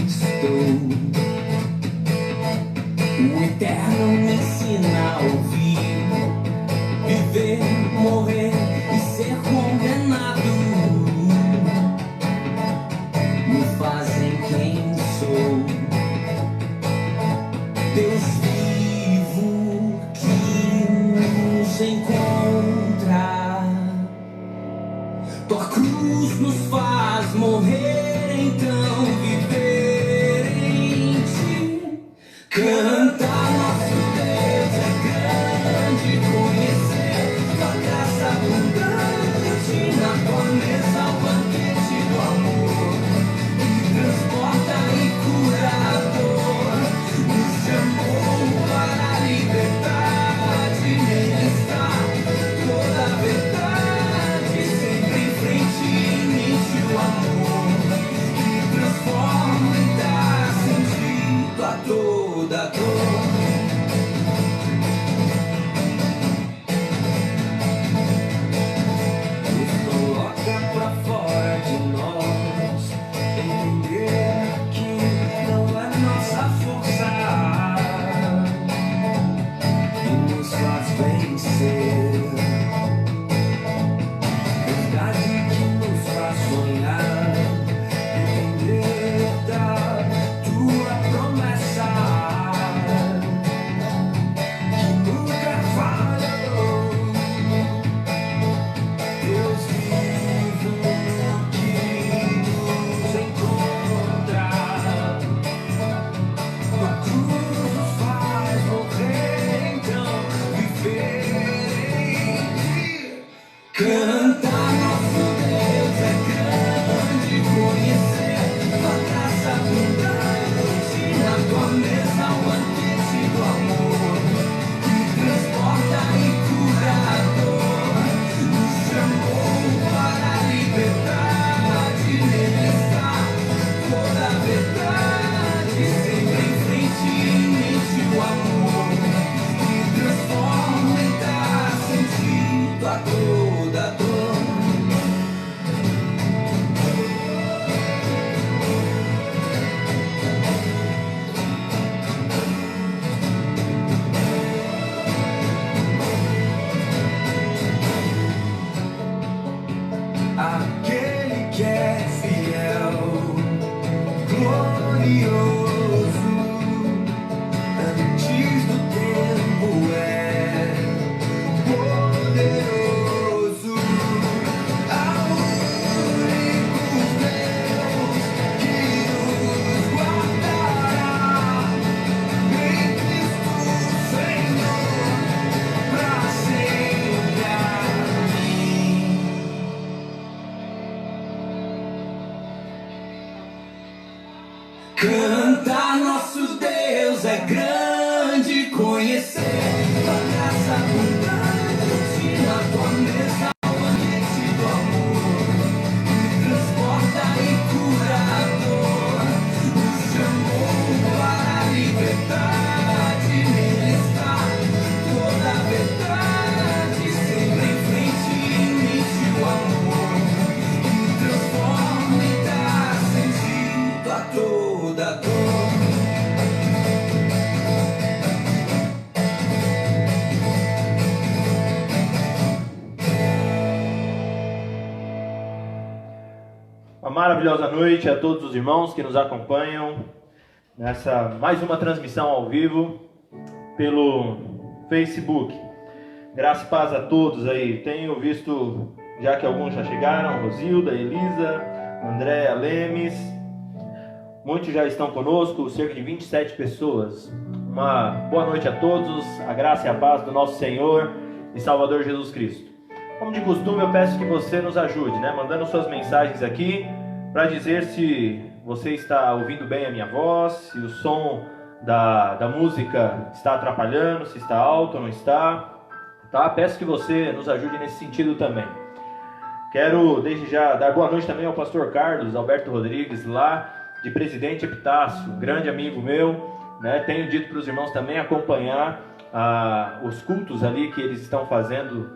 estou. O eterno me ensina a ouvir, viver, morrer e ser condenado. Me fazem quem sou. Deus vivo que nos encontra. Tua cruz nos faz morrer, então viver em ti. Cantar nosso Deus é grande, conhecer tua graça abundante. Na tua mesa o banquete do amor, que transporta e cura a dor. Nos chamou para a liberdade, nele está toda a verdade. Sempre em frente, inicia o amor, que transforma e dá sentido a toda dor. Nos coloca pra fora de nós, entender que não é nossa força que nos faz vencer. Verdade que nos faz sonhar, depender da tua promessa que nunca falhou. Deus vivo que nos encontra. Tua cruz nos faz morrer, então viver em ti. Cantar nosso Deus é grande, conhecer tua graça abundante. Na tua mesa o banquete do amor, que transporta e cura a dor. Nos chamou para a liberdade, nele está toda a verdade. Sempre em frente, inicia o amor, que transforma e dá sentido a toda dor. Aquele que é fiel, glorioso, antes do tempo é poderoso. Ao único Deus que nos guardará em Cristo Senhor, pra sempre. Amém. Cantar nosso Deus é grande, conhecer tua graça abundante. Na tua mesa o banquete do amor, que transporta e cura a dor. Nos chamou para a liberdade, nele está toda a verdade. Sempre em frente, inicia o amor, que transforma e dá sentido a toda dor. Uma maravilhosa noite a todos os irmãos que nos acompanham nessa mais uma transmissão ao vivo pelo Facebook. Graça e paz a todos aí. Tenho visto já que alguns já chegaram, Rosilda, Elisa, Andréa Lemes. Muitos já estão conosco, cerca de 27 pessoas. Uma boa noite a todos, a graça e a paz do nosso Senhor e Salvador Jesus Cristo. Como de costume, eu peço que você nos ajude, mandando suas mensagens aqui para dizer se você está ouvindo bem a minha voz, se o som da música está atrapalhando, se está alto ou não está. Tá? Peço que você nos ajude nesse sentido também. Quero desde já dar boa noite também ao pastor Carlos Alberto Rodrigues, lá de Presidente Epitácio, um grande amigo meu. Tenho dito para os irmãos também acompanhar os cultos ali que eles estão fazendo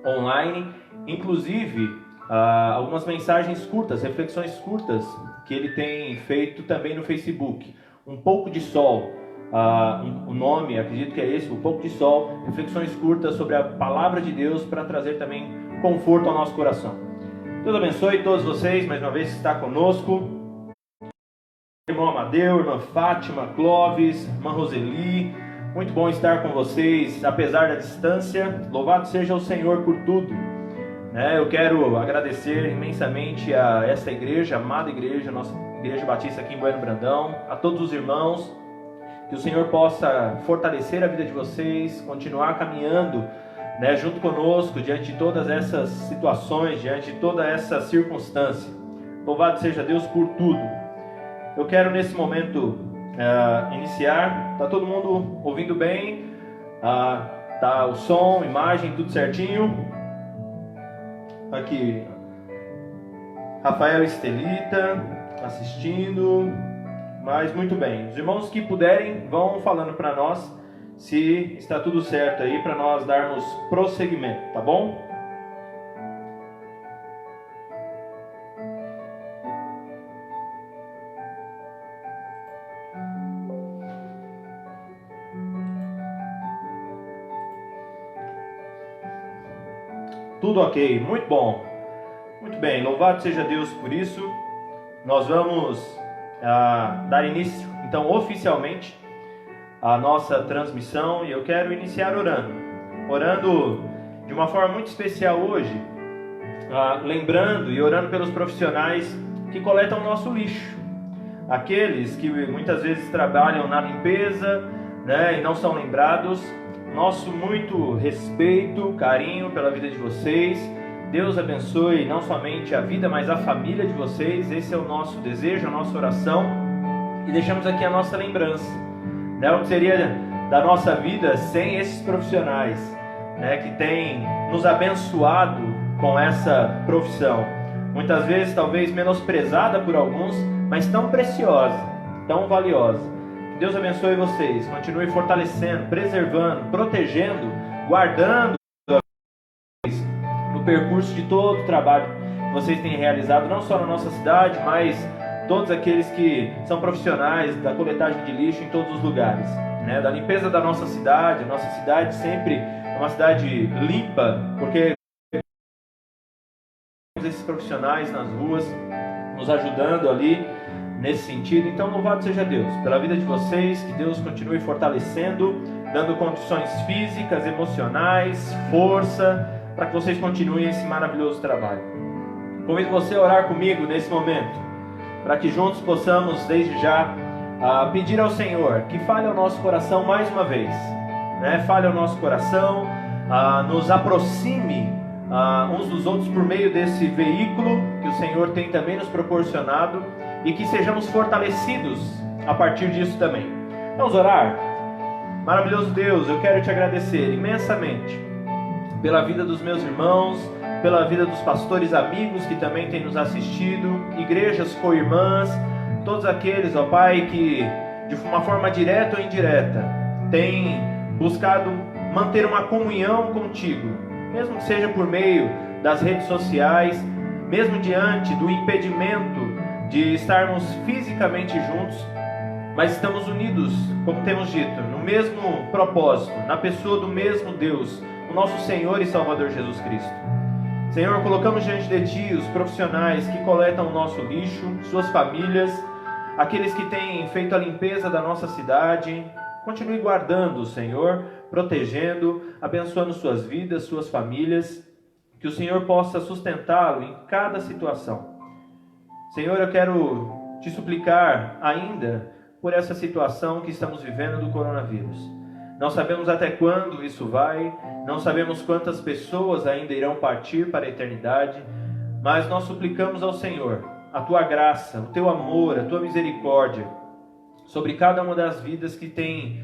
online. Inclusive, algumas mensagens curtas, reflexões curtas, que ele tem feito também no Facebook. Um pouco de sol, o nome, acredito que é esse, Um pouco de sol, reflexões curtas sobre a palavra de Deus para trazer também conforto ao nosso coração. Deus abençoe todos vocês, mais uma vez que está conosco. Irmão Amadeu, irmã Fátima, Clóvis, irmã Roseli, muito bom estar com vocês, apesar da distância. Louvado seja o Senhor por tudo. Eu quero agradecer imensamente a esta igreja, amada igreja, nossa Igreja Batista aqui em Bueno Brandão, a todos os irmãos, que o Senhor possa fortalecer a vida de vocês, continuar caminhando junto conosco, diante de todas essas situações, diante de toda essa circunstância. Louvado seja Deus por tudo. Eu quero nesse momento iniciar. Tá todo mundo ouvindo bem? Tá o som, imagem, tudo certinho? Aqui, Rafael Estelita assistindo, mas muito bem. Os irmãos que puderem vão falando para nós se está tudo certo aí, para nós darmos prosseguimento, tá bom? Tudo ok, muito bom. Muito bem, louvado seja Deus por isso. Nós vamos dar início, então, oficialmente, à nossa transmissão. E eu quero iniciar orando de uma forma muito especial hoje, lembrando e orando pelos profissionais que coletam o nosso lixo. Aqueles que muitas vezes trabalham na limpeza, e não são lembrados. Nosso muito respeito, carinho pela vida de vocês. Deus abençoe não somente a vida, mas a família de vocês. Esse é o nosso desejo, a nossa oração. E deixamos aqui a nossa lembrança. O que seria da nossa vida sem esses profissionais, que têm nos abençoado com essa profissão. Muitas vezes, talvez menosprezada por alguns, mas tão preciosa, tão valiosa. Deus abençoe vocês, continue fortalecendo, preservando, protegendo, guardando no percurso de todo o trabalho que vocês têm realizado, não só na nossa cidade, mas todos aqueles que são profissionais da coletagem de lixo em todos os lugares, da limpeza da nossa cidade. Nossa cidade sempre é uma cidade limpa, porque temos esses profissionais nas ruas nos ajudando ali nesse sentido. Então, louvado seja Deus pela vida de vocês, que Deus continue fortalecendo, dando condições físicas, emocionais, força, para que vocês continuem esse maravilhoso trabalho. Convido você a orar comigo nesse momento, para que juntos possamos, desde já, pedir ao Senhor que fale ao nosso coração mais uma vez, fale ao nosso coração, nos aproxime uns dos outros por meio desse veículo que o Senhor tem também nos proporcionado, e que sejamos fortalecidos a partir disso também. Vamos orar? Maravilhoso Deus, eu quero te agradecer imensamente pela vida dos meus irmãos, pela vida dos pastores amigos que também têm nos assistido, igrejas co-irmãs, todos aqueles, ó Pai, que de uma forma direta ou indireta têm buscado manter uma comunhão contigo, mesmo que seja por meio das redes sociais, mesmo diante do impedimento de estarmos fisicamente juntos, mas estamos unidos, como temos dito, no mesmo propósito, na pessoa do mesmo Deus, o nosso Senhor e Salvador Jesus Cristo. Senhor, colocamos diante de Ti os profissionais que coletam o nosso lixo, suas famílias, aqueles que têm feito a limpeza da nossa cidade. Continue guardando, Senhor, protegendo, abençoando suas vidas, suas famílias, que o Senhor possa sustentá-lo em cada situação. Senhor, eu quero te suplicar ainda por essa situação que estamos vivendo do coronavírus. Não sabemos até quando isso vai, não sabemos quantas pessoas ainda irão partir para a eternidade, mas nós suplicamos ao Senhor a Tua graça, o Teu amor, a Tua misericórdia sobre cada uma das vidas que tem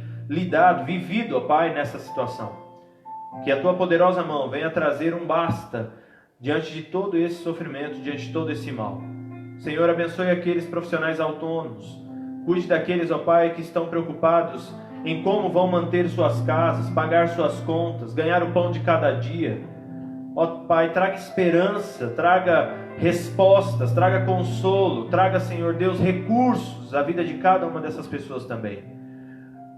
vivido, ó Pai, nessa situação. Que a Tua poderosa mão venha trazer um basta diante de todo esse sofrimento, diante de todo esse mal. Senhor, abençoe aqueles profissionais autônomos. Cuide daqueles, ó Pai, que estão preocupados em como vão manter suas casas, pagar suas contas, ganhar o pão de cada dia. Ó Pai, traga esperança, traga respostas, traga consolo, traga, Senhor Deus, recursos à vida de cada uma dessas pessoas também.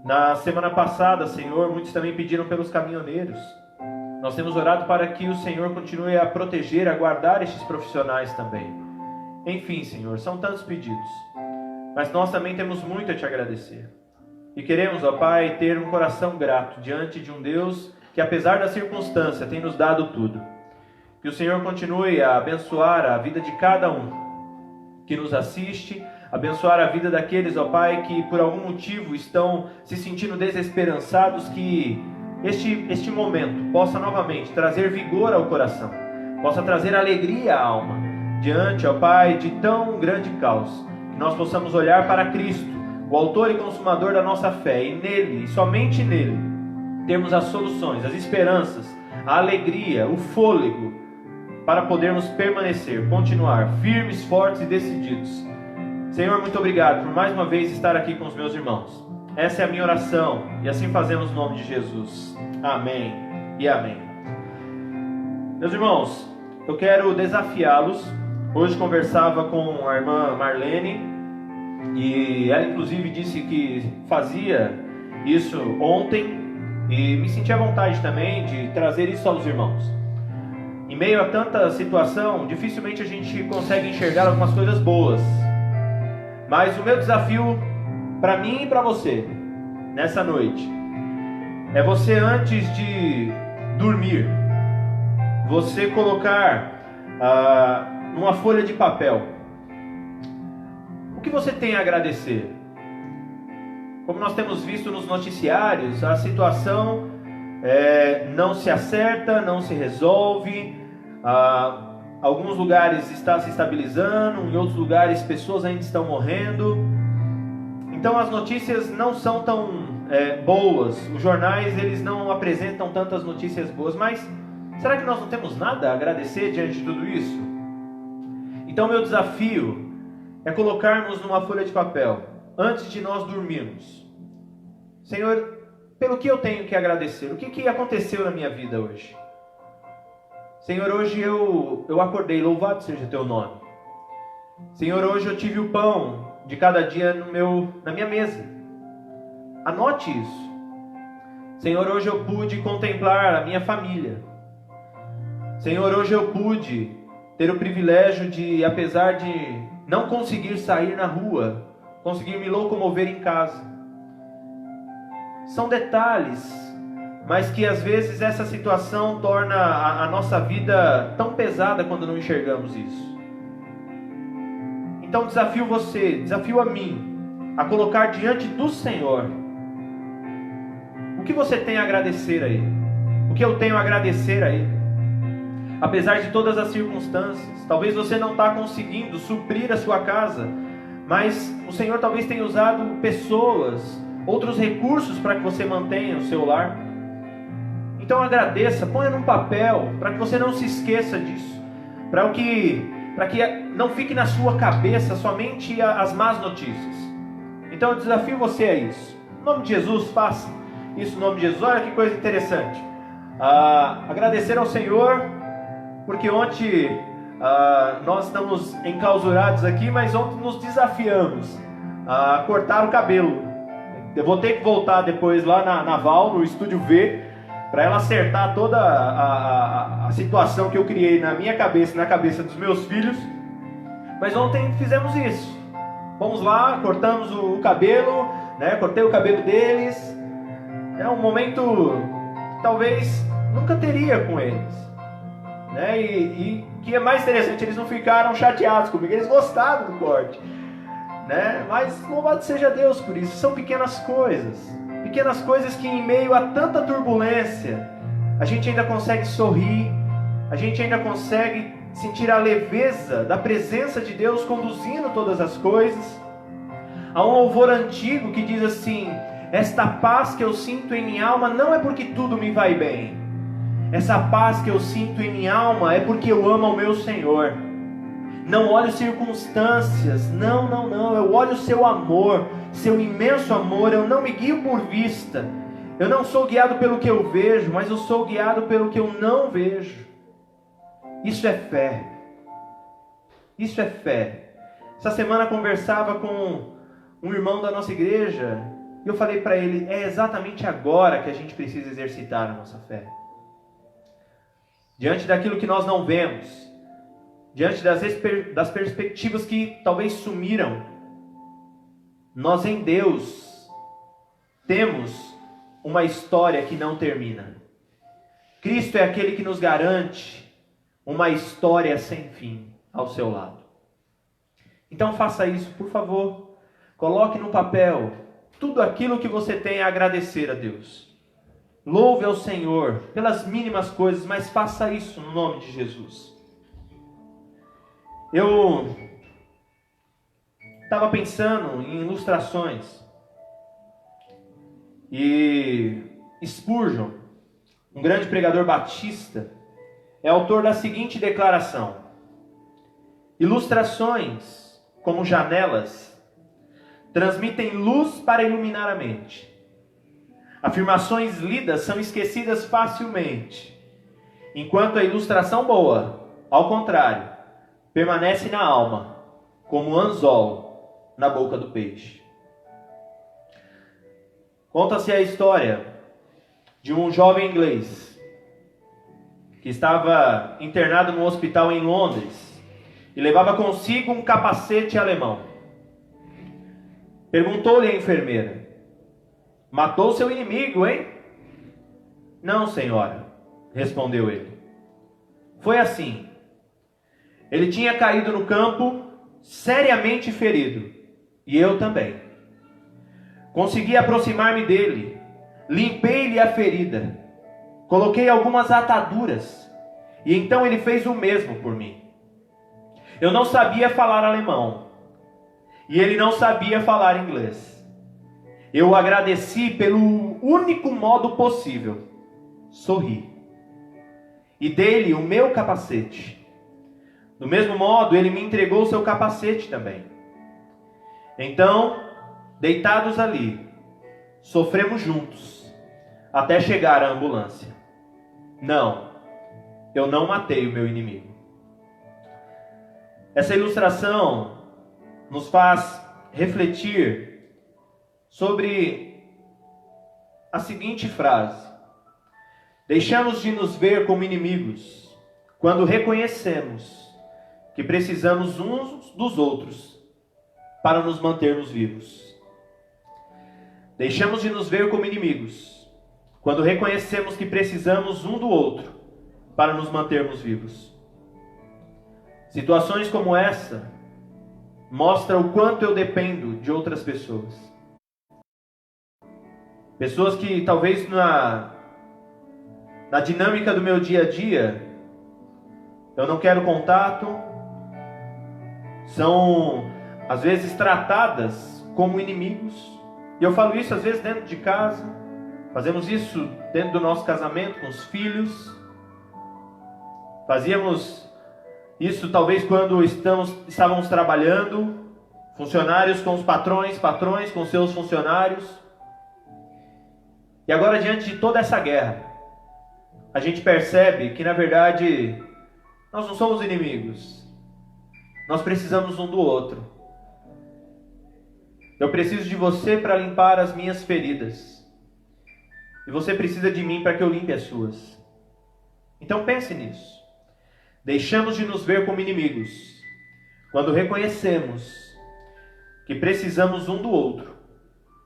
Na semana passada, Senhor, muitos também pediram pelos caminhoneiros. Nós temos orado para que o Senhor continue a proteger, a guardar estes profissionais também. Enfim, Senhor, são tantos pedidos, mas nós também temos muito a Te agradecer. E queremos, ó Pai, ter um coração grato diante de um Deus que, apesar da circunstância, tem nos dado tudo. Que o Senhor continue a abençoar a vida de cada um que nos assiste, abençoar a vida daqueles, ó Pai, que por algum motivo estão se sentindo desesperançados, que este momento possa novamente trazer vigor ao coração, possa trazer alegria à alma, diante, ó Pai, de tão grande caos, que nós possamos olhar para Cristo, o autor e consumador da nossa fé, e nele, e somente nele, termos as soluções, as esperanças, a alegria, o fôlego, para podermos permanecer, continuar firmes, fortes e decididos. Senhor, muito obrigado por mais uma vez estar aqui com os meus irmãos. Essa é a minha oração, e assim fazemos no nome de Jesus. Amém e amém. Meus irmãos, eu quero desafiá-los. Hoje conversava com a irmã Marlene, e ela inclusive disse que fazia isso ontem, e me senti à vontade também de trazer isso aos irmãos. Em meio a tanta situação, dificilmente a gente consegue enxergar algumas coisas boas. Mas o meu desafio para mim e para você, nessa noite, é você, antes de dormir, você colocar numa folha de papel o que você tem a agradecer. Como nós temos visto nos noticiários, a situação não se acerta, não se resolve. Alguns lugares está se estabilizando, em outros lugares pessoas ainda estão morrendo. Então as notícias não são tão boas. Os jornais, eles não apresentam tantas notícias boas. Mas será que nós não temos nada a agradecer diante de tudo isso? Então meu desafio é colocarmos numa folha de papel, antes de nós dormirmos: Senhor, pelo que eu tenho que agradecer? O que aconteceu na minha vida hoje? Senhor, hoje eu acordei, louvado seja Teu nome. Senhor, hoje eu tive o pão de cada dia na minha mesa. Anote isso. Senhor, hoje eu pude contemplar a minha família. Senhor, hoje eu pude ter o privilégio de, apesar de não conseguir sair na rua, conseguir me locomover em casa. São detalhes, mas que às vezes essa situação torna a nossa vida tão pesada quando não enxergamos isso. Então desafio você, desafio a mim, a colocar diante do Senhor o que você tem a agradecer a Ele, o que eu tenho a agradecer a Ele. Apesar de todas as circunstâncias, talvez você não está conseguindo suprir a sua casa, mas o Senhor talvez tenha usado pessoas, outros recursos para que você mantenha o seu lar. Então agradeça, ponha num papel, para que você não se esqueça disso, para que não fique na sua cabeça somente as más notícias. Então eu desafio você a isso. Em nome de Jesus, faça isso em nome de Jesus. Olha que coisa interessante. Agradecer ao Senhor, porque ontem nós estamos enclausurados aqui, mas ontem nos desafiamos a cortar o cabelo. Eu vou ter que voltar depois lá na Val, no Estúdio V, para ela acertar toda a situação que eu criei na minha cabeça e na cabeça dos meus filhos. Mas ontem fizemos isso. Fomos lá, cortamos o cabelo, né? Cortei o cabelo deles. É um momento que talvez nunca teria com eles, né? E que é mais interessante, eles não ficaram chateados comigo, eles gostaram do corte, né? Mas louvado seja Deus por isso. São pequenas coisas que em meio a tanta turbulência a gente ainda consegue sorrir, a gente ainda consegue sentir a leveza da presença de Deus conduzindo todas as coisas. Há um louvor antigo que diz assim: esta paz que eu sinto em minha alma não é porque tudo me vai bem, essa paz que eu sinto em minha alma é porque eu amo ao meu Senhor. Não olho circunstâncias, não, eu olho o seu amor, seu imenso amor. Eu não me guio por vista, eu não sou guiado pelo que eu vejo, mas eu sou guiado pelo que eu não vejo. Isso é fé. Isso é fé. Essa semana conversava com um irmão da nossa igreja e eu falei para ele, é exatamente agora que a gente precisa exercitar a nossa fé. Diante daquilo que nós não vemos, diante das perspectivas que talvez sumiram, nós em Deus temos uma história que não termina. Cristo é aquele que nos garante uma história sem fim ao seu lado. Então faça isso, por favor. Coloque no papel tudo aquilo que você tem a agradecer a Deus. Louve ao Senhor pelas mínimas coisas, mas faça isso no nome de Jesus. Eu estava pensando em ilustrações. E Spurgeon, um grande pregador batista, é autor da seguinte declaração: ilustrações, como janelas, transmitem luz para iluminar a mente. Afirmações lidas são esquecidas facilmente, enquanto a ilustração boa, ao contrário, permanece na alma, como anzol na boca do peixe. Conta-se a história de um jovem inglês que estava internado no hospital em Londres e levava consigo um capacete alemão. Perguntou-lhe a enfermeira: matou seu inimigo, hein? Não, senhora, respondeu ele. Foi assim. Ele tinha caído no campo, seriamente ferido, e eu também. Consegui aproximar-me dele, limpei-lhe a ferida, coloquei algumas ataduras, e então ele fez o mesmo por mim. Eu não sabia falar alemão, e ele não sabia falar inglês. Eu o agradeci pelo único modo possível: sorri. E dei-lhe o meu capacete. Do mesmo modo, ele me entregou o seu capacete também. Então, deitados ali, sofremos juntos, até chegar à ambulância. Não, eu não matei o meu inimigo. Essa ilustração nos faz refletir sobre a seguinte frase: deixamos de nos ver como inimigos quando reconhecemos que precisamos uns dos outros para nos mantermos vivos. Deixamos de nos ver como inimigos quando reconhecemos que precisamos um do outro para nos mantermos vivos. Situações como essa mostram o quanto eu dependo de outras pessoas. Pessoas que talvez na dinâmica do meu dia a dia eu não quero contato, são às vezes tratadas como inimigos. E eu falo isso às vezes dentro de casa, fazemos isso dentro do nosso casamento, com os filhos. Fazíamos isso talvez quando estávamos trabalhando, funcionários com os patrões com seus funcionários. E agora, diante de toda essa guerra, a gente percebe que na verdade nós não somos inimigos. Nós precisamos um do outro. Eu preciso de você para limpar as minhas feridas. E você precisa de mim para que eu limpe as suas. Então pense nisso. Deixamos de nos ver como inimigos quando reconhecemos que precisamos um do outro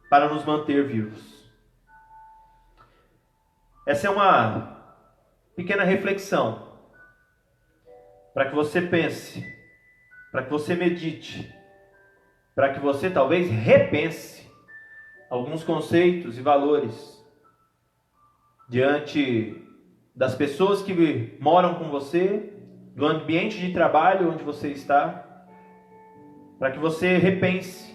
para nos manter vivos. Essa é uma pequena reflexão para que você pense, para que você medite, para que você talvez repense alguns conceitos e valores diante das pessoas que moram com você, do ambiente de trabalho onde você está, para que você repense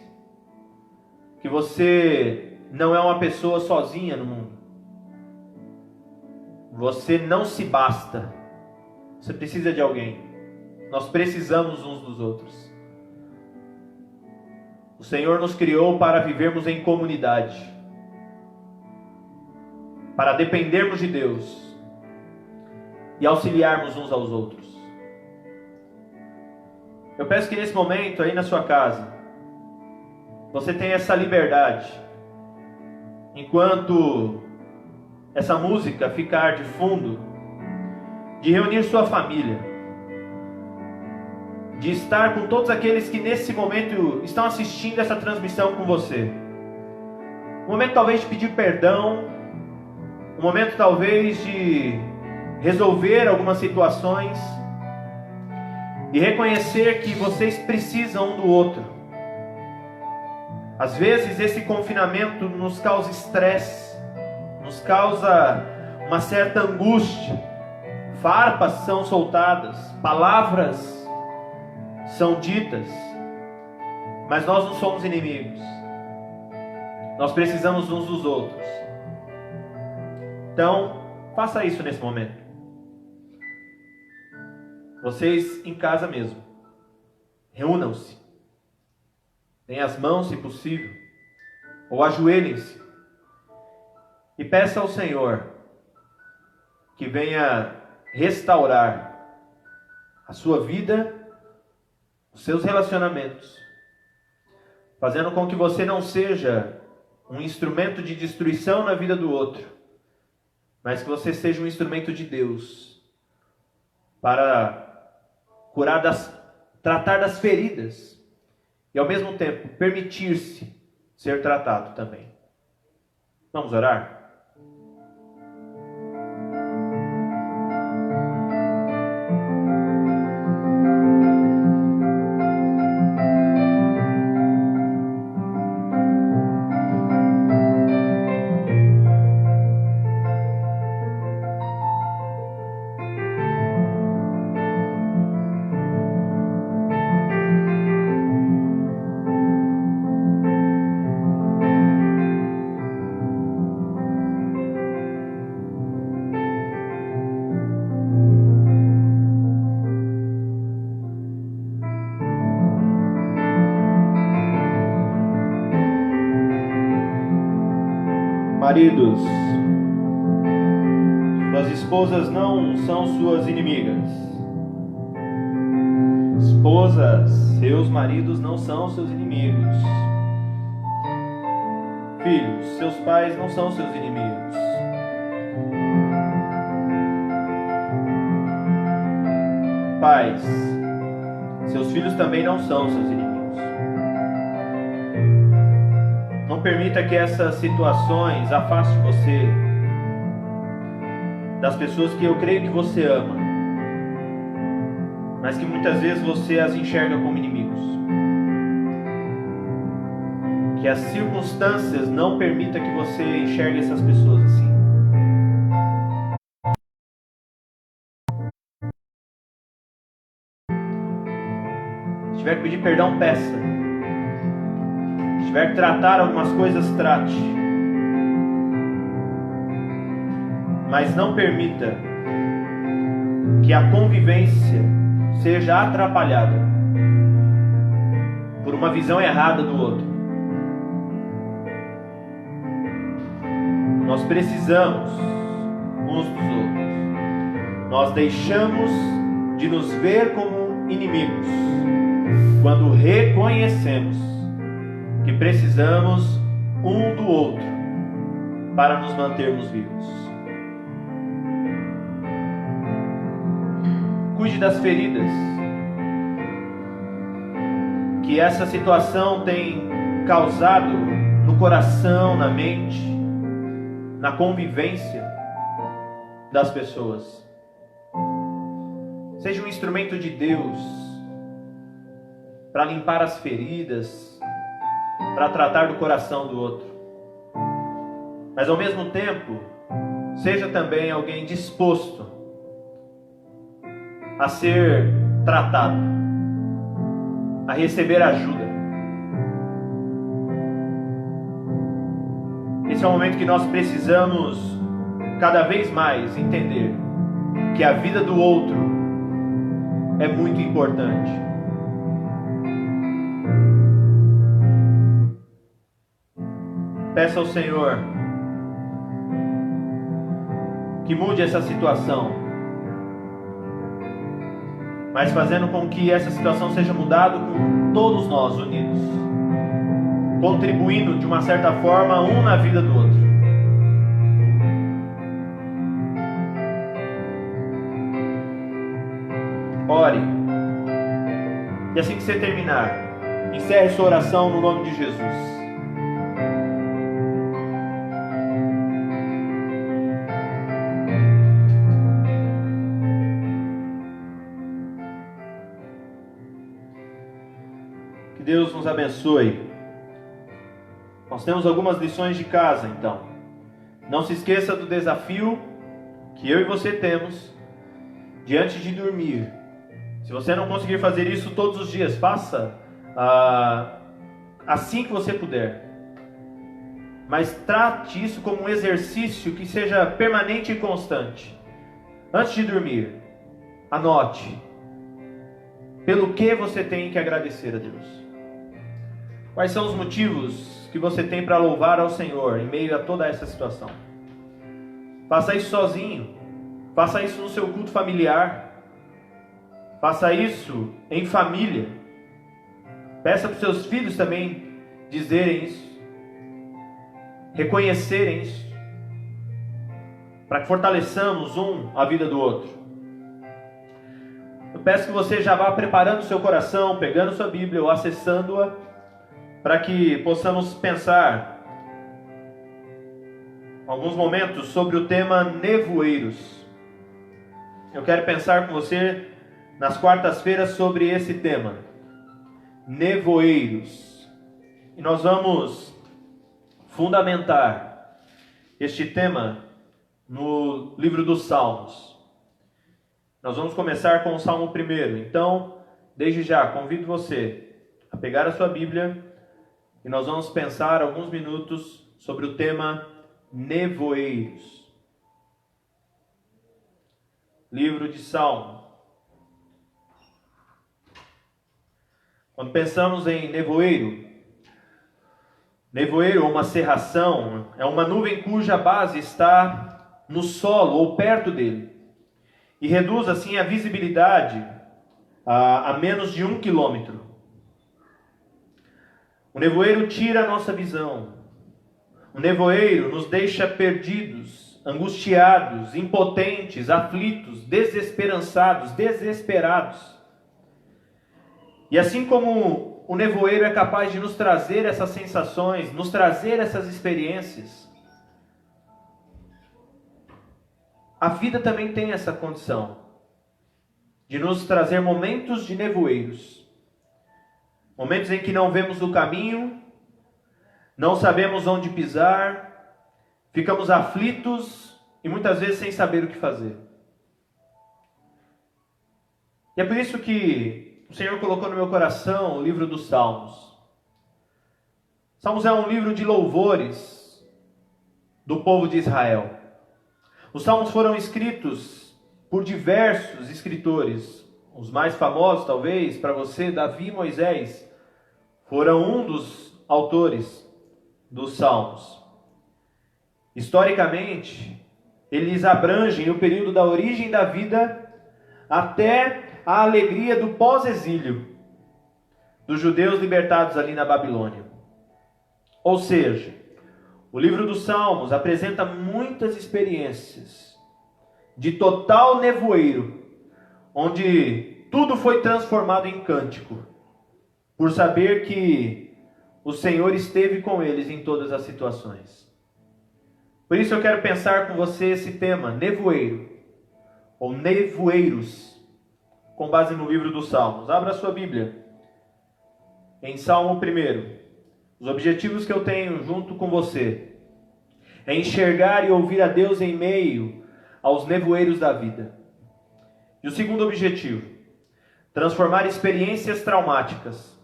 que você não é uma pessoa sozinha no mundo. Você não se basta. Você precisa de alguém. Nós precisamos uns dos outros. O Senhor nos criou para vivermos em comunidade, para dependermos de Deus e auxiliarmos uns aos outros. Eu peço que nesse momento aí na sua casa, você tenha essa liberdade, enquanto essa música ficar de fundo, de reunir sua família, de estar com todos aqueles que nesse momento estão assistindo essa transmissão com você. Um momento talvez de pedir perdão, um momento talvez de resolver algumas situações e reconhecer que vocês precisam um do outro. Às vezes esse confinamento nos causa estresse, nos causa uma certa angústia, farpas são soltadas, palavras são ditas, mas nós não somos inimigos, nós precisamos uns dos outros. Então, faça isso nesse momento. Vocês em casa mesmo, reúnam-se, deem as mãos se possível, ou ajoelhem-se, e peça ao Senhor que venha restaurar a sua vida, os seus relacionamentos, fazendo com que você não seja um instrumento de destruição na vida do outro, mas que você seja um instrumento de Deus para tratar das feridas e ao mesmo tempo permitir-se ser tratado também. Vamos orar? Maridos, suas esposas não são suas inimigas. Esposas, seus maridos não são seus inimigos. Filhos, seus pais não são seus inimigos. Pais, seus filhos também não são seus inimigos. Não permita que essas situações afastem você das pessoas que eu creio que você ama, mas que muitas vezes você as enxerga como inimigos. Que as circunstâncias não permitam que você enxergue essas pessoas assim. Se tiver que pedir perdão, peça. Se tiver que tratar algumas coisas, trate. Mas não permita que a convivência seja atrapalhada por uma visão errada do outro. Nós precisamos uns dos outros. Nós deixamos de nos ver como inimigos quando reconhecemos que precisamos um do outro para nos mantermos vivos. Cuide das feridas que essa situação tem causado no coração, na mente, na convivência das pessoas. Seja um instrumento de Deus para limpar as feridas, para tratar do coração do outro. Mas ao mesmo tempo, seja também alguém disposto a ser tratado, a receber ajuda. Esse é o momento que nós precisamos cada vez mais entender que a vida do outro é muito importante. Peça ao Senhor que mude essa situação, mas fazendo com que essa situação seja mudada com todos nós unidos, contribuindo de uma certa forma um na vida do outro. Ore. E assim que você terminar, encerre sua oração no nome de Jesus. Que Deus nos abençoe. Nós temos algumas lições de casa, então. Não se esqueça do desafio que eu e você temos diante de dormir. Se você não conseguir fazer isso todos os dias, faça assim que você puder. Mas trate isso como um exercício que seja permanente e constante. Antes de dormir, anote pelo que você tem que agradecer a Deus. Quais são os motivos que você tem para louvar ao Senhor em meio a toda essa situação? Faça isso sozinho. Faça isso no seu culto familiar. Faça isso em família. Peça para os seus filhos também dizerem isso, reconhecerem isso, para que fortaleçamos a vida do outro. Eu peço que você já vá preparando o seu coração, pegando sua Bíblia ou acessando-a, para que possamos pensar alguns momentos sobre o tema nevoeiros. Eu quero pensar com você nas quartas-feiras sobre esse tema, nevoeiros. E nós vamos fundamentar este tema no livro dos Salmos. Nós vamos começar com o Salmo 1. Então, desde já, convido você a pegar a sua Bíblia e nós vamos pensar alguns minutos sobre o tema nevoeiros. Livro de Salmo. Quando pensamos em nevoeiro ou uma cerração, é uma nuvem cuja base está no solo ou perto dele, e reduz assim a visibilidade a menos de 1 quilômetro. O nevoeiro tira a nossa visão. O nevoeiro nos deixa perdidos, angustiados, impotentes, aflitos, desesperançados, desesperados. E assim como o nevoeiro é capaz de nos trazer essas sensações, nos trazer essas experiências, a vida também tem essa condição de nos trazer momentos de nevoeiros. Momentos em que não vemos o caminho, não sabemos onde pisar, ficamos aflitos e muitas vezes sem saber o que fazer. E é por isso que o Senhor colocou no meu coração o livro dos Salmos. Salmos é um livro de louvores do povo de Israel. Os Salmos foram escritos por diversos escritores. Os mais famosos, talvez, para você, Davi e Moisés, foram um dos autores dos Salmos. Historicamente, eles abrangem o período da origem da vida até a alegria do pós-exílio dos judeus libertados ali na Babilônia. Ou seja, o livro dos Salmos apresenta muitas experiências de total nevoeiro, onde tudo foi transformado em cântico, por saber que o Senhor esteve com eles em todas as situações. Por isso eu quero pensar com você esse tema, nevoeiro, ou nevoeiros, com base no livro dos Salmos. Abra a sua Bíblia em Salmo 1. Os objetivos que eu tenho junto com você é enxergar e ouvir a Deus em meio aos nevoeiros da vida. E o segundo objetivo, transformar experiências traumáticas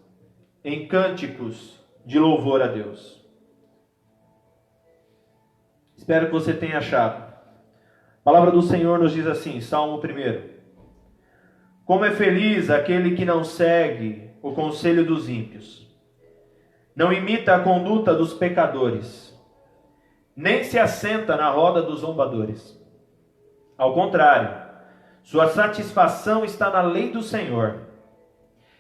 em cânticos de louvor a Deus. Espero que você tenha achado. A palavra do Senhor nos diz assim, Salmo 1. Como é feliz aquele que não segue o conselho dos ímpios, não imita a conduta dos pecadores, nem se assenta na roda dos zombadores. Ao contrário, Sua satisfação está na lei do Senhor,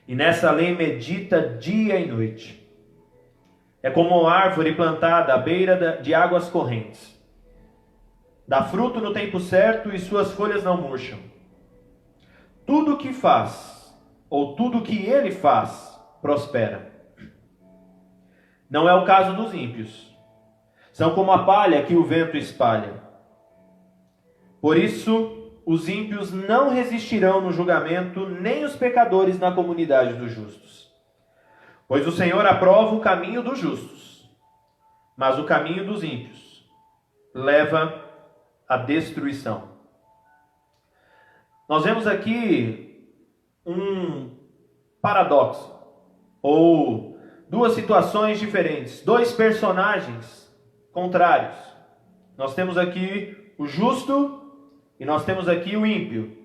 e nessa lei medita dia e noite. É como uma árvore plantada à beira de águas correntes. Dá fruto no tempo certo e suas folhas não murcham. Tudo o que faz, ou tudo o que ele faz, prospera. Não é o caso dos ímpios. São como a palha que o vento espalha. Por isso, os ímpios não resistirão no julgamento, nem os pecadores na comunidade dos justos. Pois o Senhor aprova o caminho dos justos, mas o caminho dos ímpios leva à destruição. Nós vemos aqui um paradoxo, ou duas situações diferentes, dois personagens contrários. Nós temos aqui o justo e nós temos aqui o ímpio.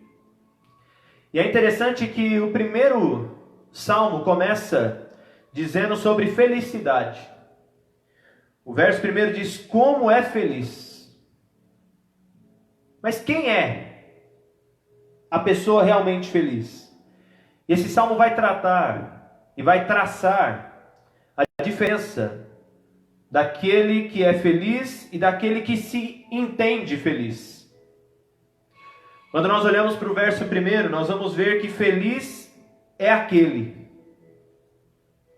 E é interessante que o primeiro salmo começa dizendo sobre felicidade. O verso primeiro diz: como é feliz. Mas quem é a pessoa realmente feliz? Esse salmo vai tratar e vai traçar a diferença daquele que é feliz e daquele que se entende feliz. Quando nós olhamos para o verso primeiro, nós vamos ver que feliz é aquele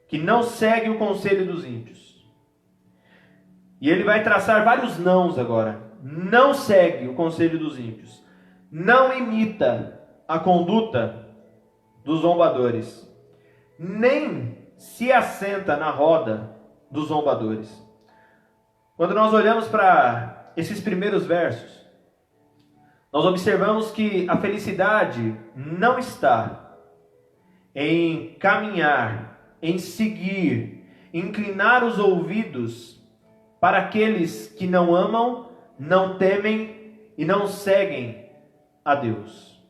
que não segue o conselho dos ímpios. E ele vai traçar vários nãos agora. Não segue o conselho dos ímpios. Não imita a conduta dos zombadores. Nem se assenta na roda dos zombadores. Quando nós olhamos para esses primeiros versos, nós observamos que a felicidade não está em caminhar, em seguir, inclinar os ouvidos para aqueles que não amam, não temem e não seguem a Deus.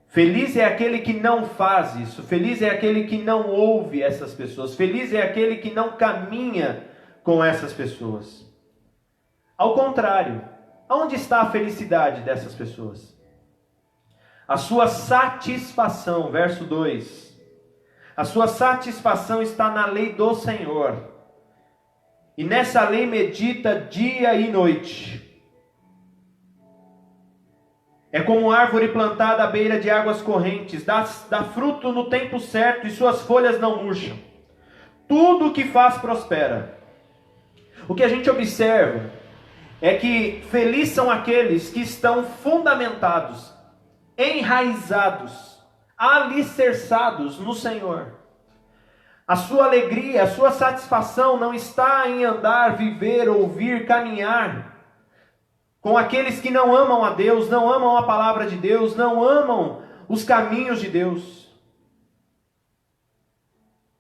Feliz é aquele que não faz isso, feliz é aquele que não ouve essas pessoas, feliz é aquele que não caminha com essas pessoas. Ao contrário, onde está a felicidade dessas pessoas? A sua satisfação, verso 2. A sua satisfação está na lei do Senhor. E nessa lei medita dia e noite. É como árvore plantada à beira de águas correntes, dá fruto no tempo certo e suas folhas não murcham. Tudo o que faz prospera. O que a gente observa é que felizes são aqueles que estão fundamentados, enraizados, alicerçados no Senhor. A sua alegria, a sua satisfação não está em andar, viver, ouvir, caminhar com aqueles que não amam a Deus, não amam a palavra de Deus, não amam os caminhos de Deus.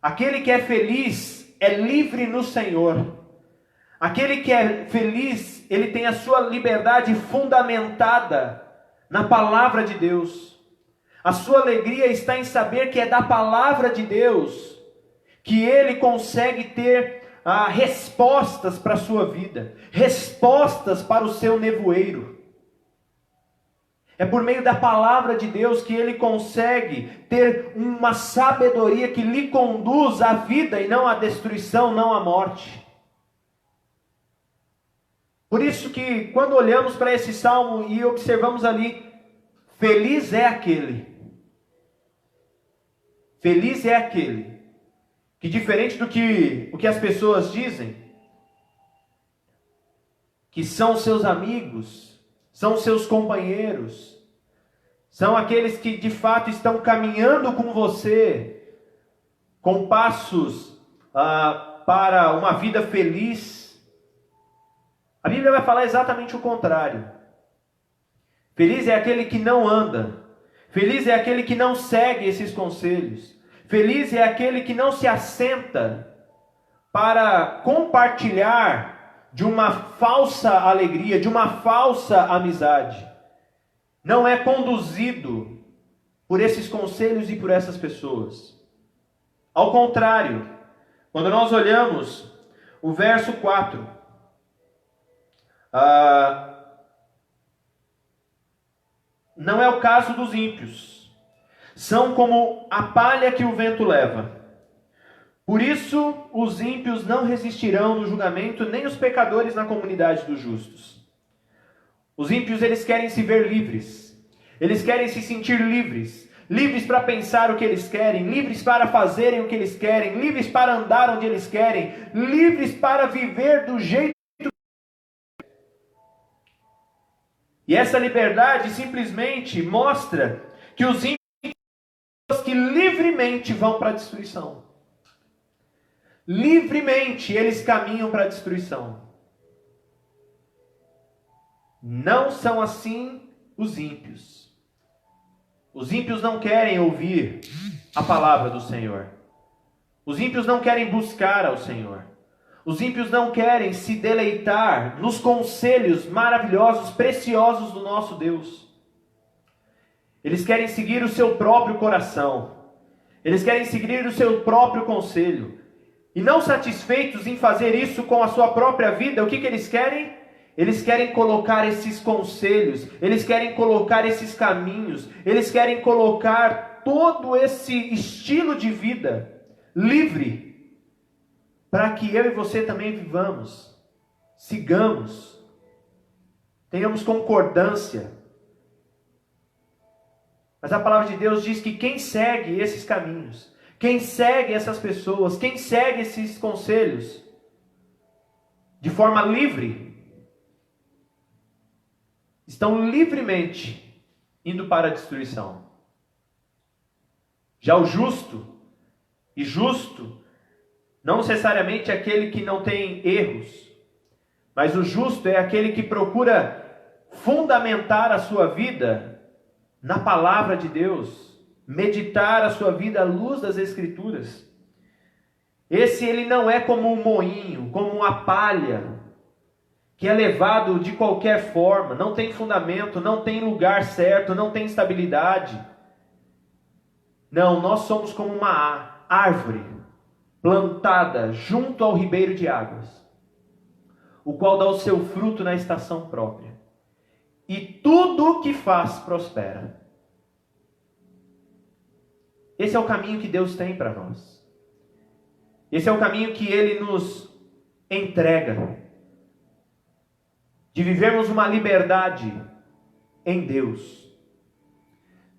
Aquele que é feliz é livre no Senhor. Aquele que é feliz, ele tem a sua liberdade fundamentada na palavra de Deus. A sua alegria está em saber que é da palavra de Deus que ele consegue ter respostas para a sua vida, respostas para o seu nevoeiro. É por meio da palavra de Deus que ele consegue ter uma sabedoria que lhe conduz à vida e não à destruição, não à morte. Por isso que quando olhamos para esse salmo e observamos ali, feliz é aquele que, diferente do que o que as pessoas dizem, que são seus amigos, são seus companheiros, são aqueles que de fato estão caminhando com você, com passos para uma vida feliz. A Bíblia vai falar exatamente o contrário. Feliz é aquele que não anda. Feliz é aquele que não segue esses conselhos. Feliz é aquele que não se assenta para compartilhar de uma falsa alegria, de uma falsa amizade. Não é conduzido por esses conselhos e por essas pessoas. Ao contrário, quando nós olhamos o verso 4, não é o caso dos ímpios. São como a palha que o vento leva. Por isso, os ímpios não resistirão no julgamento, nem os pecadores na comunidade dos justos. Os ímpios, eles querem se ver livres. Eles querem se sentir livres. Livres para pensar o que eles querem. Livres para fazerem o que eles querem. Livres para andar onde eles querem. Livres para viver do jeito que... E essa liberdade simplesmente mostra que os ímpios que livremente vão para a destruição. Livremente eles caminham para a destruição. Não são assim os ímpios. Os ímpios não querem ouvir a palavra do Senhor. Os ímpios não querem buscar ao Senhor. Os ímpios não querem se deleitar nos conselhos maravilhosos, preciosos do nosso Deus. Eles querem seguir o seu próprio coração. Eles querem seguir o seu próprio conselho. E não satisfeitos em fazer isso com a sua própria vida, o que eles querem? Eles querem colocar esses conselhos, eles querem colocar esses caminhos, eles querem colocar todo esse estilo de vida livre, para que eu e você também vivamos, sigamos, tenhamos concordância. Mas a palavra de Deus diz que quem segue esses caminhos, quem segue essas pessoas, quem segue esses conselhos, de forma livre, estão livremente indo para a destruição. Já o justo, e justo, não necessariamente é aquele que não tem erros, mas o justo é aquele que procura fundamentar a sua vida na palavra de Deus, meditar a sua vida à luz das Escrituras. Esse ele não é como um moinho, como uma palha, que é levado de qualquer forma, não tem fundamento, não tem lugar certo, não tem estabilidade. Não, nós somos como uma árvore plantada junto ao ribeiro de águas, o qual dá o seu fruto na estação própria. E tudo o que faz prospera. Esse é o caminho que Deus tem para nós. Esse é o caminho que Ele nos entrega. De vivermos uma liberdade em Deus.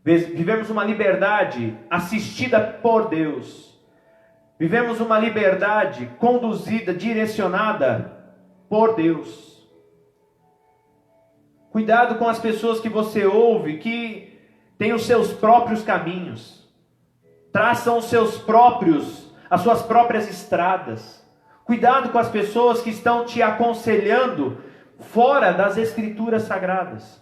Vivemos uma liberdade assistida por Deus. Vivemos uma liberdade conduzida, direcionada por Deus. Cuidado com as pessoas que você ouve, que têm os seus próprios caminhos. Traçam as suas próprias estradas. Cuidado com as pessoas que estão te aconselhando fora das Escrituras Sagradas,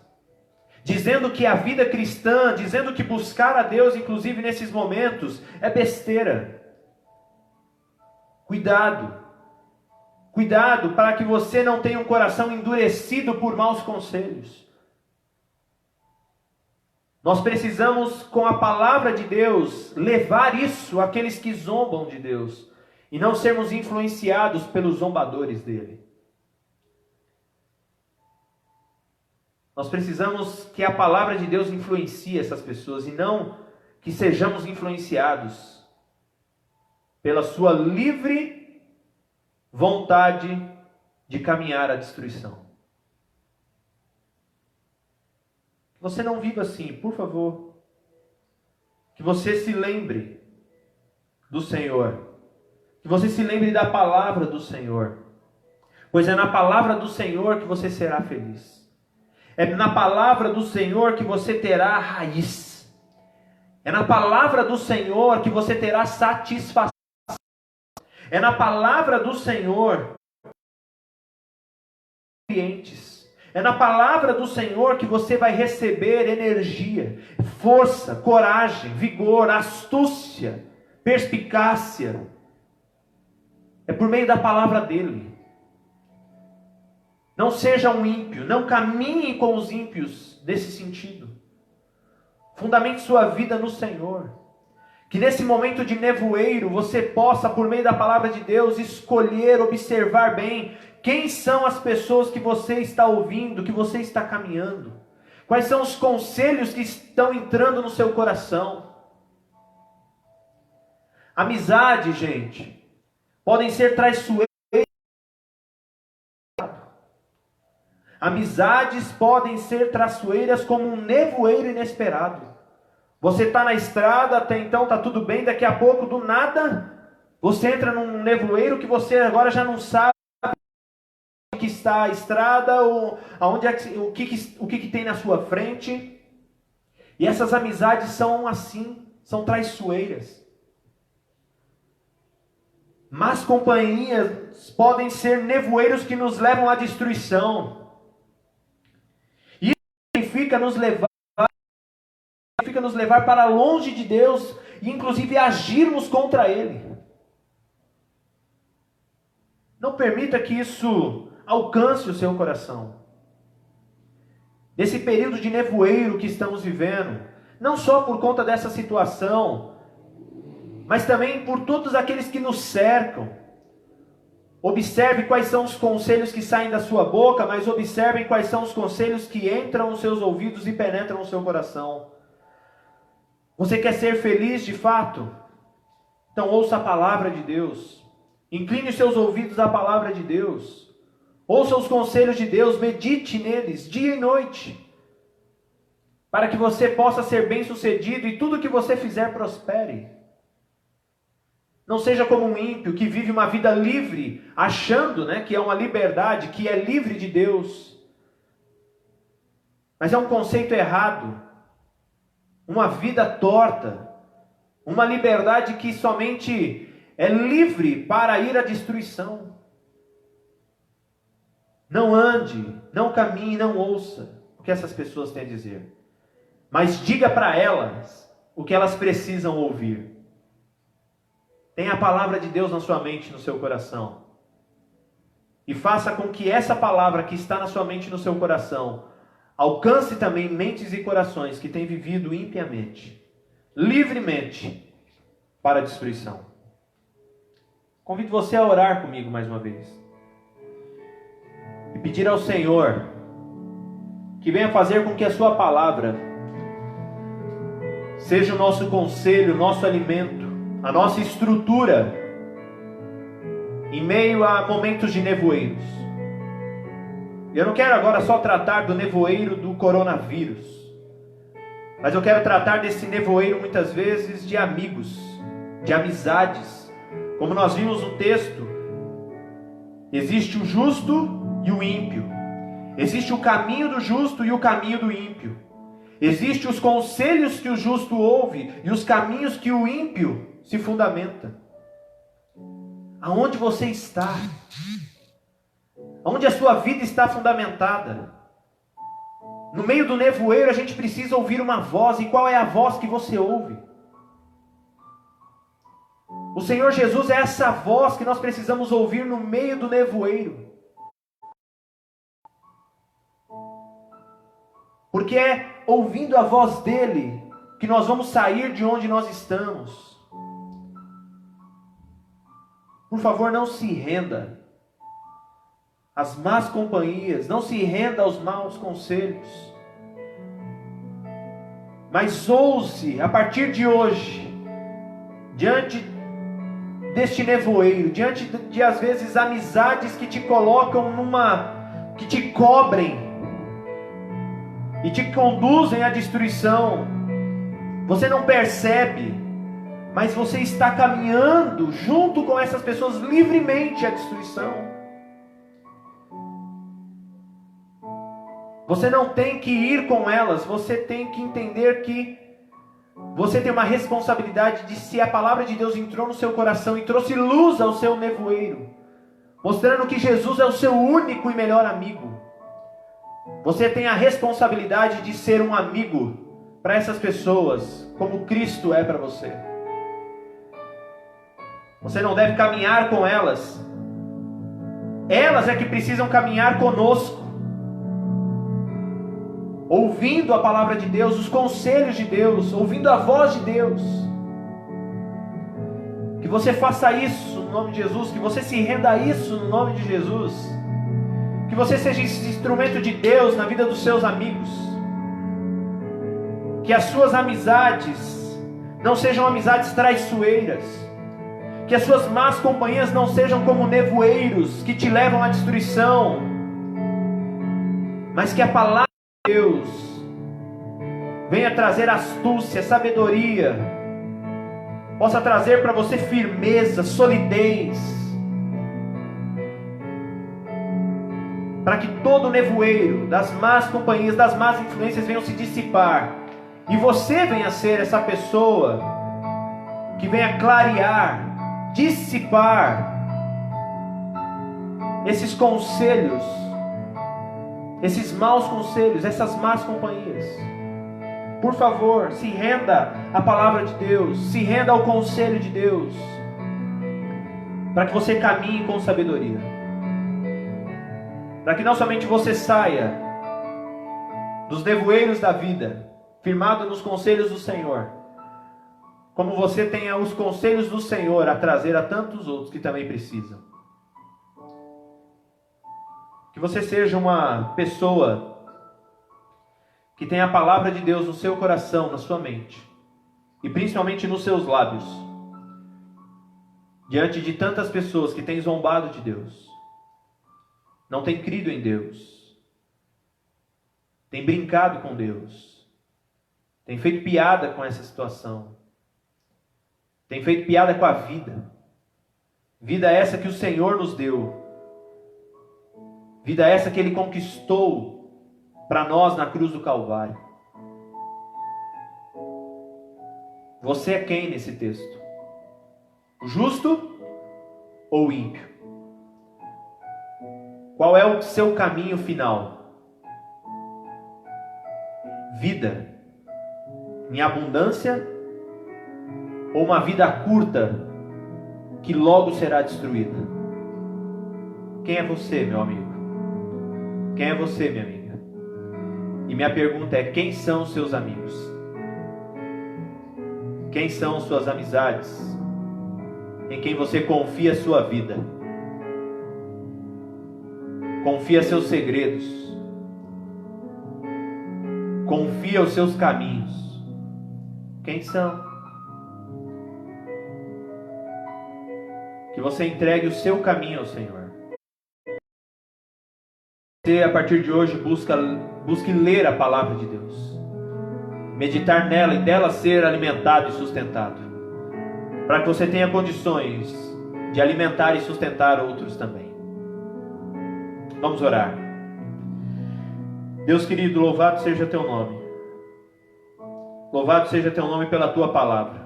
dizendo que a vida cristã, dizendo que buscar a Deus, inclusive nesses momentos, é besteira. Cuidado para que você não tenha um coração endurecido por maus conselhos. Nós precisamos, com a palavra de Deus, levar isso àqueles que zombam de Deus, e não sermos influenciados pelos zombadores dele. Nós precisamos que a palavra de Deus influencie essas pessoas, e não que sejamos influenciados pela sua livre vontade de caminhar à destruição. Que você não viva assim, por favor. Que você se lembre do Senhor. Que você se lembre da palavra do Senhor. Pois é na palavra do Senhor que você será feliz. É na palavra do Senhor que você terá raiz. É na palavra do Senhor que você terá satisfação. É na palavra do Senhor clientes. É na palavra do Senhor que você vai receber energia, força, coragem, vigor, astúcia, perspicácia. É por meio da palavra dele. Não seja um ímpio, não caminhe com os ímpios nesse sentido. Fundamente sua vida no Senhor. Que nesse momento de nevoeiro você possa, por meio da palavra de Deus, escolher, observar bem quem são as pessoas que você está ouvindo, que você está caminhando. Quais são os conselhos que estão entrando no seu coração? Amizade, gente, podem ser traiçoeiras. Amizades podem ser traiçoeiras como um nevoeiro inesperado. Você está na estrada, até então está tudo bem, daqui a pouco, do nada, você entra num nevoeiro que você agora já não sabe onde que está a estrada, ou aonde é que, o que tem na sua frente. E essas amizades são assim, são traiçoeiras. Más companhias podem ser nevoeiros que nos levam à destruição. Isso significa nos levar para longe de Deus e inclusive agirmos contra Ele. Não permita que isso alcance o seu coração. Nesse período de nevoeiro que estamos vivendo, não só por conta dessa situação, mas também por todos aqueles que nos cercam. Observe quais são os conselhos que saem da sua boca, mas observe quais são os conselhos que entram nos seus ouvidos e penetram no seu coração. Você quer ser feliz de fato? Então ouça a palavra de Deus. Incline os seus ouvidos à palavra de Deus. Ouça os conselhos de Deus, medite neles dia e noite, para que você possa ser bem-sucedido e tudo que você fizer prospere. Não seja como um ímpio que vive uma vida livre, achando, que é uma liberdade, que é livre de Deus. Mas é um conceito errado. Uma vida torta. Uma liberdade que somente é livre para ir à destruição. Não ande, não caminhe, não ouça o que essas pessoas têm a dizer. Mas diga para elas o que elas precisam ouvir. Tenha a palavra de Deus na sua mente, no seu coração. E faça com que essa palavra que está na sua mente e no seu coração alcance também mentes e corações que têm vivido impiamente, livremente, para a destruição. Convido você a orar comigo mais uma vez. E pedir ao Senhor que venha fazer com que a sua palavra seja o nosso conselho, o nosso alimento, a nossa estrutura em meio a momentos de nevoeiros. Eu não quero agora só tratar do nevoeiro do coronavírus, mas eu quero tratar desse nevoeiro muitas vezes de amigos, de amizades. Como nós vimos no texto, existe o justo e o ímpio. Existe o caminho do justo e o caminho do ímpio. Existem os conselhos que o justo ouve e os caminhos que o ímpio se fundamenta. Aonde você está? Aonde a sua vida está fundamentada? No meio do nevoeiro a gente precisa ouvir uma voz. E qual é a voz que você ouve? O Senhor Jesus é essa voz que nós precisamos ouvir no meio do nevoeiro. Porque é ouvindo a voz dele que nós vamos sair de onde nós estamos. Por favor, não se renda às más companhias, não se renda aos maus conselhos. Mas ouse, a partir de hoje, diante deste nevoeiro, diante de às vezes amizades que te colocam que te cobrem e te conduzem à destruição. Você não percebe, mas você está caminhando junto com essas pessoas livremente à destruição. Você não tem que ir com elas, você tem que entender que você tem uma responsabilidade de, se a palavra de Deus entrou no seu coração e trouxe luz ao seu nevoeiro, mostrando que Jesus é o seu único e melhor amigo, você tem a responsabilidade de ser um amigo para essas pessoas, como Cristo é para você. Você não deve caminhar com elas. Elas é que precisam caminhar conosco, ouvindo a palavra de Deus, os conselhos de Deus, ouvindo a voz de Deus. Que você faça isso no nome de Jesus, que você se renda a isso no nome de Jesus. Que você seja esse instrumento de Deus na vida dos seus amigos. Que as suas amizades não sejam amizades traiçoeiras. Que as suas más companhias não sejam como nevoeiros que te levam à destruição. Mas que a palavra de Deus venha trazer astúcia, sabedoria, possa trazer para você firmeza, solidez, para que todo o nevoeiro das más companhias, das más influências venham se dissipar, e você venha ser essa pessoa que venha clarear, dissipar esses conselhos, esses maus conselhos, essas más companhias. Por favor, se renda à palavra de Deus, se renda ao conselho de Deus, para que você caminhe com sabedoria, para que não somente você saia dos nevoeiros da vida, firmado nos conselhos do Senhor, como você tenha os conselhos do Senhor a trazer a tantos outros que também precisam. Que você seja uma pessoa que tenha a palavra de Deus no seu coração, na sua mente, e principalmente nos seus lábios, diante de tantas pessoas que têm zombado de Deus, não têm crido em Deus, têm brincado com Deus, têm feito piada com essa situação, têm feito piada com a vida. Vida essa que o Senhor nos deu, vida essa que Ele conquistou para nós na cruz do Calvário. Você é quem nesse texto? O justo ou o ímpio? Qual é o seu caminho final? Vida em abundância ou uma vida curta que logo será destruída? Quem é você, meu amigo? Quem é você, minha amiga? E minha pergunta é: quem são os seus amigos? Quem são suas amizades? Em quem você confia a sua vida? Confia seus segredos? Confia os seus caminhos? Quem são? Que você entregue o seu caminho ao Senhor. Você, a partir de hoje, busque ler a palavra de Deus, meditar nela e dela ser alimentado e sustentado, para que você tenha condições de alimentar e sustentar outros também. Vamos orar. Deus querido, louvado seja teu nome. Louvado seja teu nome pela tua palavra.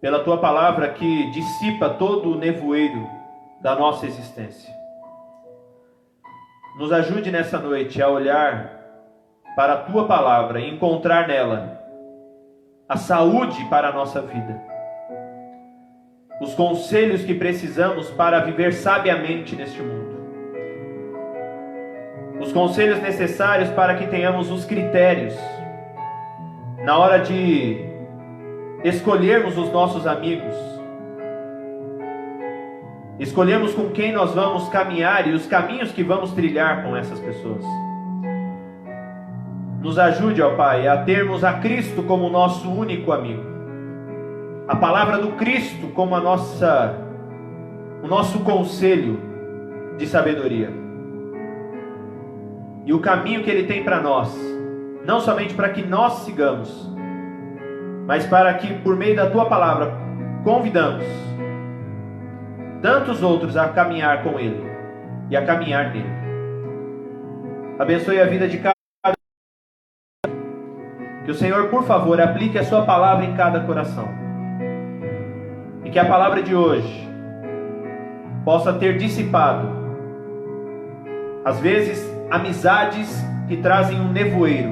Pela tua palavra que dissipa todo o nevoeiro da nossa existência. Nos ajude nessa noite a olhar para a tua palavra e encontrar nela a saúde para a nossa vida, os conselhos que precisamos para viver sabiamente neste mundo, os conselhos necessários para que tenhamos os critérios na hora de escolhermos os nossos amigos, escolhermos com quem nós vamos caminhar e os caminhos que vamos trilhar com essas pessoas. Nos ajude, ó Pai, a termos a Cristo como nosso único amigo, a palavra do Cristo como o nosso conselho de sabedoria, e o caminho que Ele tem para nós, não somente para que nós sigamos, mas para que por meio da Tua palavra convidamos tantos outros a caminhar com Ele e a caminhar nele. Abençoe a vida de cada um. Que o Senhor, por favor, aplique a sua palavra em cada coração, e que a palavra de hoje possa ter dissipado, às vezes, amizades que trazem um nevoeiro,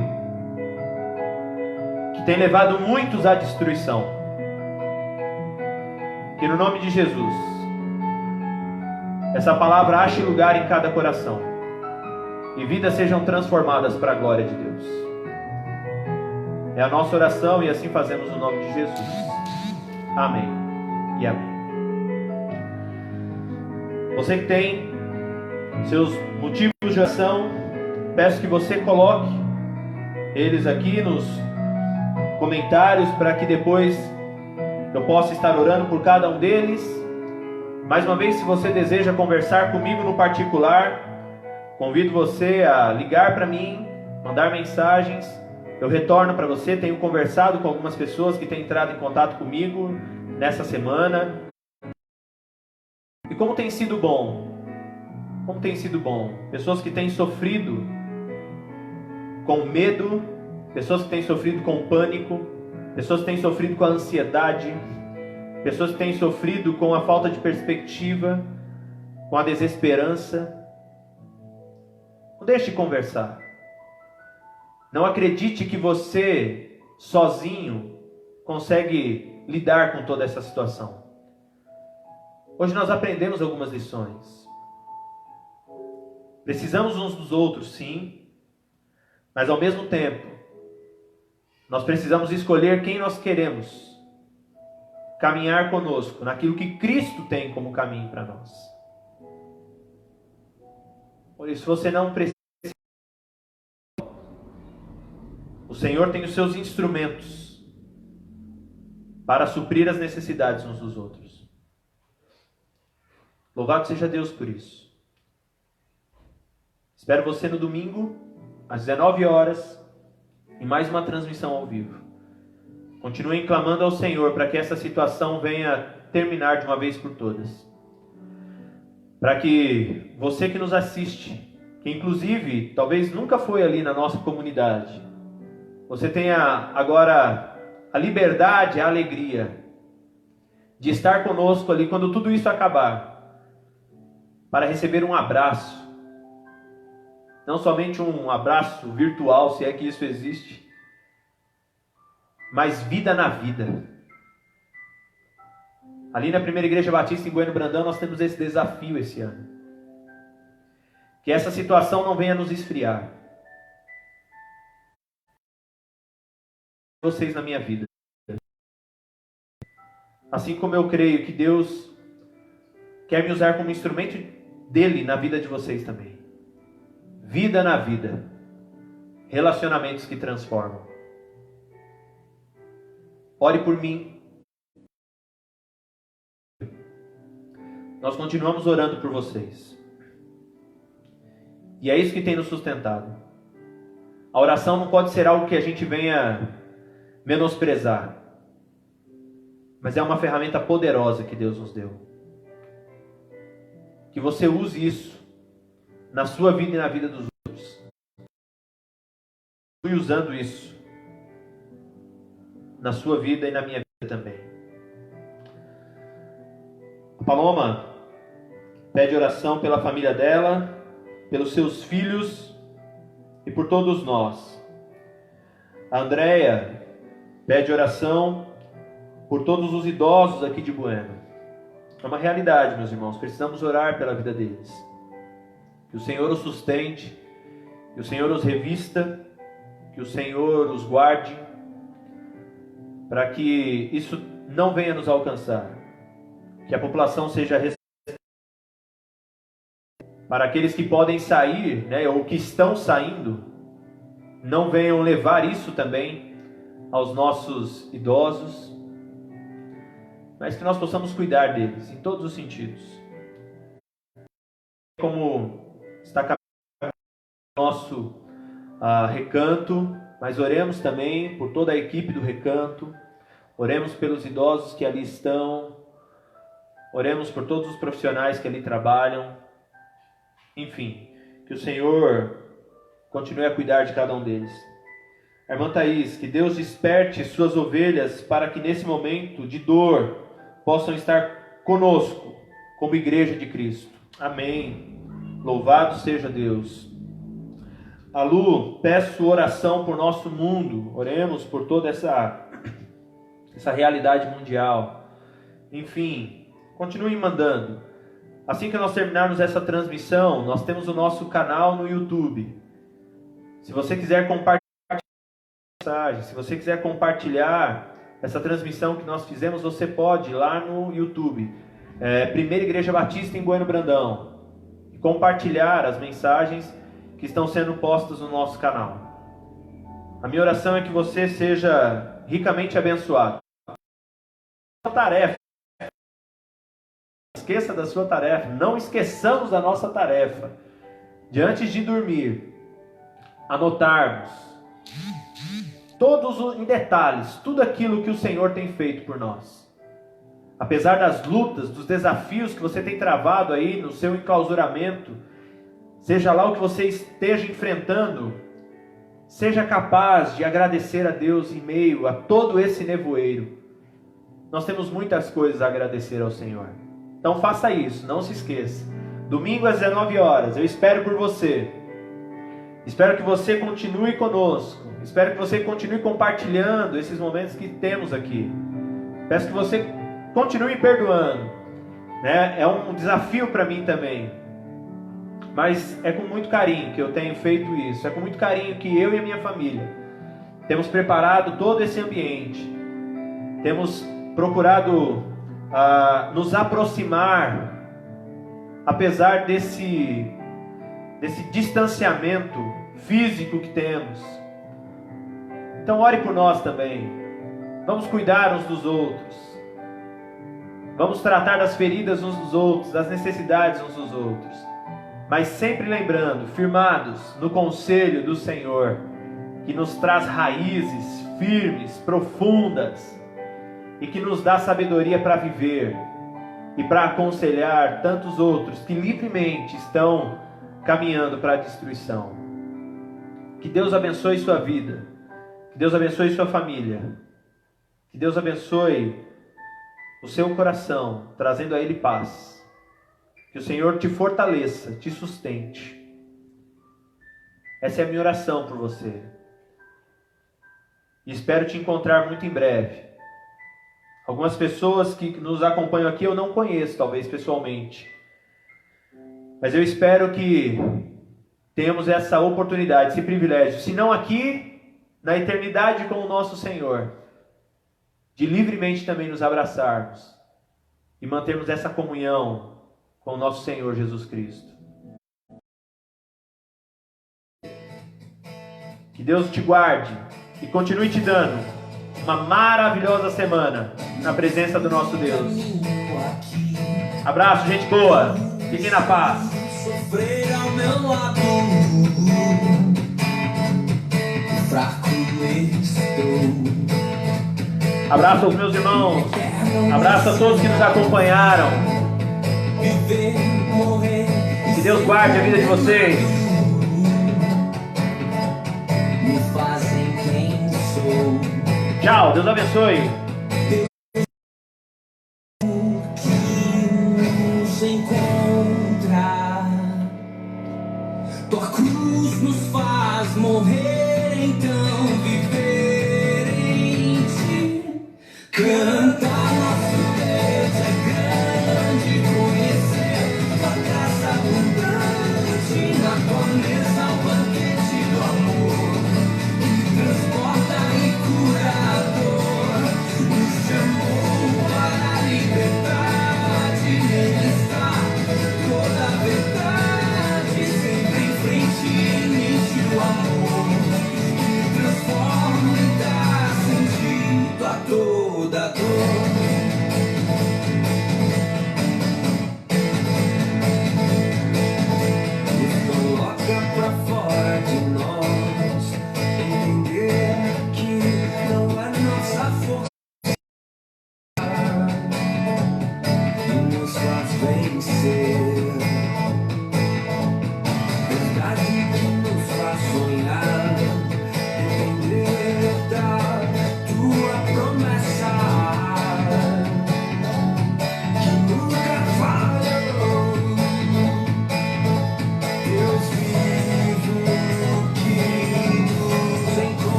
que tem levado muitos à destruição. Que no nome de Jesus essa palavra ache lugar em cada coração e vidas sejam transformadas para a glória de Deus. É a nossa oração e assim fazemos no nome de Jesus. Amém e amém. Você que tem seus motivos de oração, peço que você coloque eles aqui nos comentários para que depois eu possa estar orando por cada um deles. Mais uma vez, se você deseja conversar comigo no particular, convido você a ligar para mim, mandar mensagens. Eu retorno para você. Tenho conversado com algumas pessoas que têm entrado em contato comigo nessa semana. E como tem sido bom. Como tem sido bom. Pessoas que têm sofrido com medo, pessoas que têm sofrido com pânico, pessoas que têm sofrido com a ansiedade, pessoas que têm sofrido com a falta de perspectiva, com a desesperança. Não deixe de conversar. Não acredite que você, sozinho, consegue lidar com toda essa situação. Hoje nós aprendemos algumas lições. Precisamos uns dos outros, sim, mas ao mesmo tempo, nós precisamos escolher quem nós queremos caminhar conosco, naquilo que Cristo tem como caminho para nós. Por isso você não precisa. O Senhor tem os seus instrumentos para suprir as necessidades uns dos outros. Louvado seja Deus por isso. Espero você no domingo, às 19 horas, em mais uma transmissão ao vivo. Continuem clamando ao Senhor para que essa situação venha terminar de uma vez por todas. Para que você que nos assiste, que inclusive talvez nunca foi ali na nossa comunidade, você tenha agora a liberdade, a alegria de estar conosco ali quando tudo isso acabar, para receber um abraço. Não somente um abraço virtual, se é que isso existe, mas vida na vida. Ali na Primeira Igreja Batista em Bueno Brandão nós temos esse desafio esse ano. Que essa situação não venha nos esfriar. Vocês na minha vida. Assim como eu creio que Deus quer me usar como instrumento dele na vida de vocês também. Vida na vida. Relacionamentos que transformam. Ore por mim. Nós continuamos orando por vocês. E é isso que tem nos sustentado. A oração não pode ser algo que a gente venha menosprezar. Mas é uma ferramenta poderosa que Deus nos deu. Que você use isso na sua vida e na vida dos outros. Fui usando isso na sua vida e na minha vida também. A Paloma pede oração pela família dela, pelos seus filhos e por todos nós. A Andréia pede oração por todos os idosos aqui de Bueno. É uma realidade, meus irmãos. Precisamos orar pela vida deles. Que o Senhor os sustente, que o Senhor os revista, que o Senhor os guarde, para que isso não venha nos alcançar. Que a população seja para aqueles que podem sair, né, ou que estão saindo, não venham levar isso também aos nossos idosos, mas que nós possamos cuidar deles em todos os sentidos. Como está caminhando o nosso recanto, mas oremos também por toda a equipe do recanto, oremos pelos idosos que ali estão, oremos por todos os profissionais que ali trabalham. Enfim, que o Senhor continue a cuidar de cada um deles. A irmã Thaís, que Deus desperte suas ovelhas para que nesse momento de dor possam estar conosco como igreja de Cristo. Amém. Louvado seja Deus. A Lu, peço oração por nosso mundo. Oremos por toda essa realidade mundial. Enfim, continuem mandando. Assim que nós terminarmos essa transmissão, nós temos o nosso canal no YouTube. Se você quiser compartilhar mensagem, se você quiser compartilhar essa transmissão que nós fizemos, você pode ir lá no YouTube. Primeira Igreja Batista em Bueno Brandão. E compartilhar as mensagens que estão sendo postas no nosso canal. A minha oração é que você seja ricamente abençoado. Tarefa. Não esqueça da sua tarefa. Não esqueçamos da nossa tarefa. De antes de dormir, anotarmos todos em detalhes, tudo aquilo que o Senhor tem feito por nós. Apesar das lutas, dos desafios que você tem travado aí no seu enclausuramento, seja lá o que você esteja enfrentando, seja capaz de agradecer a Deus em meio a todo esse nevoeiro. Nós temos muitas coisas a agradecer ao Senhor. Então faça isso, não se esqueça. Domingo às 19 horas, eu espero por você. Espero que você continue conosco. Espero que você continue compartilhando esses momentos que temos aqui. Peço que você continue perdoando, né? É um desafio para mim também, mas é com muito carinho que eu tenho feito isso. É com muito carinho que eu e a minha família temos preparado todo esse ambiente. Temos procurado nos aproximar, apesar desse distanciamento físico que temos. Então ore por nós também. Vamos cuidar uns dos outros. Vamos tratar das feridas uns dos outros, das necessidades uns dos outros. Mas sempre lembrando, firmados no conselho do Senhor, que nos traz raízes firmes, profundas, e que nos dá sabedoria para viver e para aconselhar tantos outros que livremente estão caminhando para a destruição. Que Deus abençoe sua vida, que Deus abençoe sua família, que Deus abençoe o seu coração, trazendo a Ele paz. Que o Senhor te fortaleça, te sustente. Essa é a minha oração por você. E espero te encontrar muito em breve. Algumas pessoas que nos acompanham aqui eu não conheço, talvez pessoalmente. Mas eu espero que tenhamos essa oportunidade, esse privilégio, se não aqui, na eternidade com o nosso Senhor, de livremente também nos abraçarmos e mantermos essa comunhão com o nosso Senhor Jesus Cristo. Que Deus te guarde e continue te dando uma maravilhosa semana na presença do nosso Deus. Abraço, gente boa. Fiquem na paz. Sofrer ao meu lado, fraco estou. Abraço aos meus irmãos. Abraço a todos que nos acompanharam. Que Deus guarde a vida de vocês. Me fazem quem sou. Tchau, Deus abençoe. Nos encontra. Tua cruz nos faz morrer, então viver em ti.